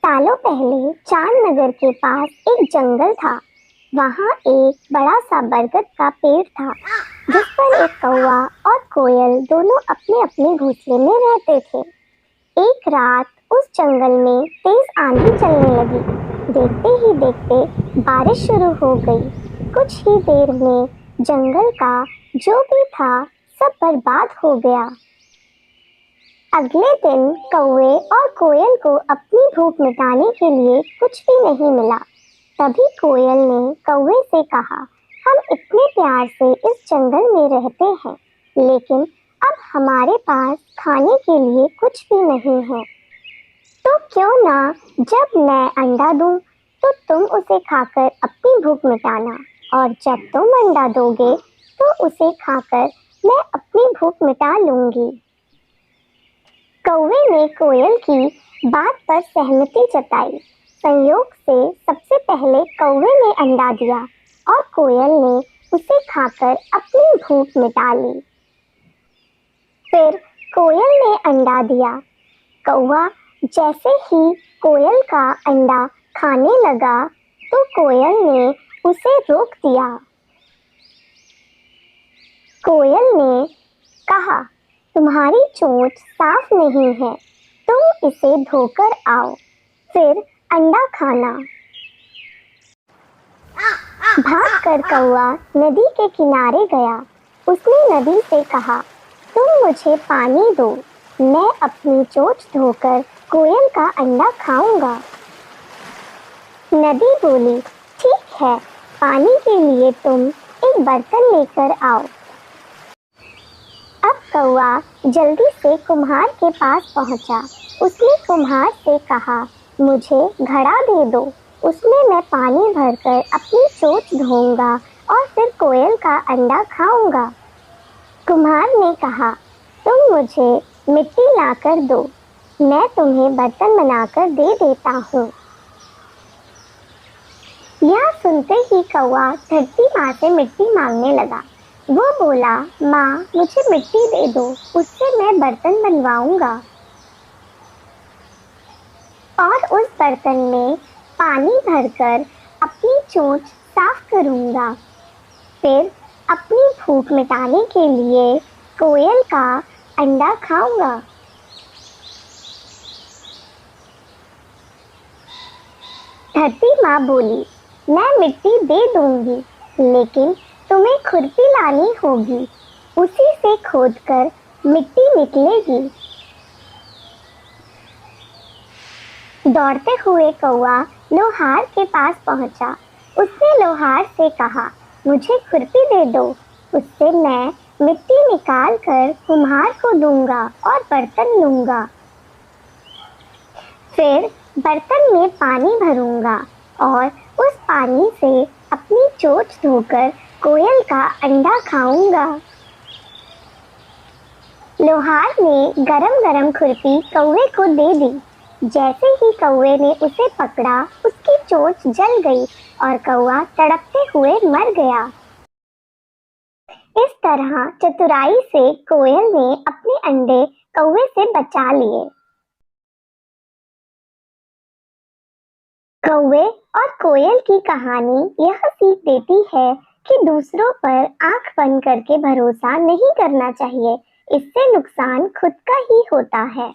सालों पहले चांदनगर के पास एक जंगल था। वहाँ एक बड़ा सा बरगद का पेड़ था जिस पर एक कौवा और कोयल दोनों अपने अपने घोंसले में रहते थे। एक रात उस जंगल में तेज आंधी चलने लगी। देखते ही देखते बारिश शुरू हो गई। कुछ ही देर में जंगल का जो भी था सब बर्बाद हो गया। अगले दिन कौवे और कोयल को अपनी भूख मिटाने के लिए कुछ भी नहीं मिला। तभी कोयल ने कौवे से कहा, हम इतने प्यार से इस जंगल में रहते हैं, लेकिन अब हमारे पास खाने के लिए कुछ भी नहीं है। तो क्यों ना जब मैं अंडा दूं तो तुम उसे खाकर अपनी भूख मिटाना, और जब तुम अंडा दोगे तो उसे खाकर मैं अपनी भूख मिटा लूंगी। कौवे ने कोयल की बात पर सहमति जताई। संयोग से सबसे पहले कौवे ने अंडा दिया और कोयल ने उसे खाकर अपनी भूख मिटा ली। फिर कोयल ने अंडा दिया। कौवा जैसे ही कोयल का अंडा खाने लगा तो कोयल ने उसे रोक दिया। कोयल ने कहा, तुम्हारी चोंच साफ नहीं है, तुम इसे धोकर आओ, फिर अंडा खाना। भागकर कौवा नदी के किनारे गया। उसने नदी से कहा, तुम मुझे पानी दो, मैं अपनी चोंच धोकर कोयल का अंडा खाऊंगा। नदी बोली, ठीक है, पानी के लिए तुम एक बर्तन लेकर आओ। अब कौवा जल्दी से कुम्हार के पास पहुंचा। उसने कुम्हार से कहा, मुझे घड़ा दे दो, उसमें मैं पानी भरकर अपनी चोंच धोऊंगा और फिर कोयल का अंडा खाऊंगा। कुम्हार ने कहा, तुम मुझे मिट्टी लाकर दो, मैं तुम्हें बर्तन बनाकर दे देता हूँ। यह सुनते ही कौवा धरती माँ से मिट्टी मांगने लगा। वो बोला, माँ मुझे मिट्टी दे दो, उससे मैं बर्तन बनवाऊंगा और उस बर्तन में पानी भरकर अपनी चोंच साफ करूंगा। फिर अपनी भूख मिटाने के लिए कोयल का अंडा खाऊंगा। धरती माँ बोली, मैं मिट्टी दे दूंगी, लेकिन तुम्हें खुरपी लानी होगी, उसी से खोदकर मिट्टी निकलेगी। दौड़ते हुए कौवा लोहार के पास पहुंचा। उसने लोहार से कहा, मुझे खुरपी दे दो, उससे मैं मिट्टी निकाल कर कुम्हार को दूंगा और बर्तन लूंगा। फिर बर्तन में पानी भरूंगा और उस पानी से अपनी चोंच धोकर कोयल का अंडा खाऊंगा। लोहार ने गरम गरम खुरपी कौवे को दे दी। जैसे ही कौवे ने उसे पकड़ा, उसकी चोंच जल गई और कौवा तड़पते हुए मर गया। इस तरह चतुराई से कोयल ने अपने अंडे कौवे से बचा लिए। कौवे और कोयल की कहानी यह सीख देती है कि दूसरों पर आंख बंद करके भरोसा नहीं करना चाहिए, इससे नुकसान खुद का ही होता है।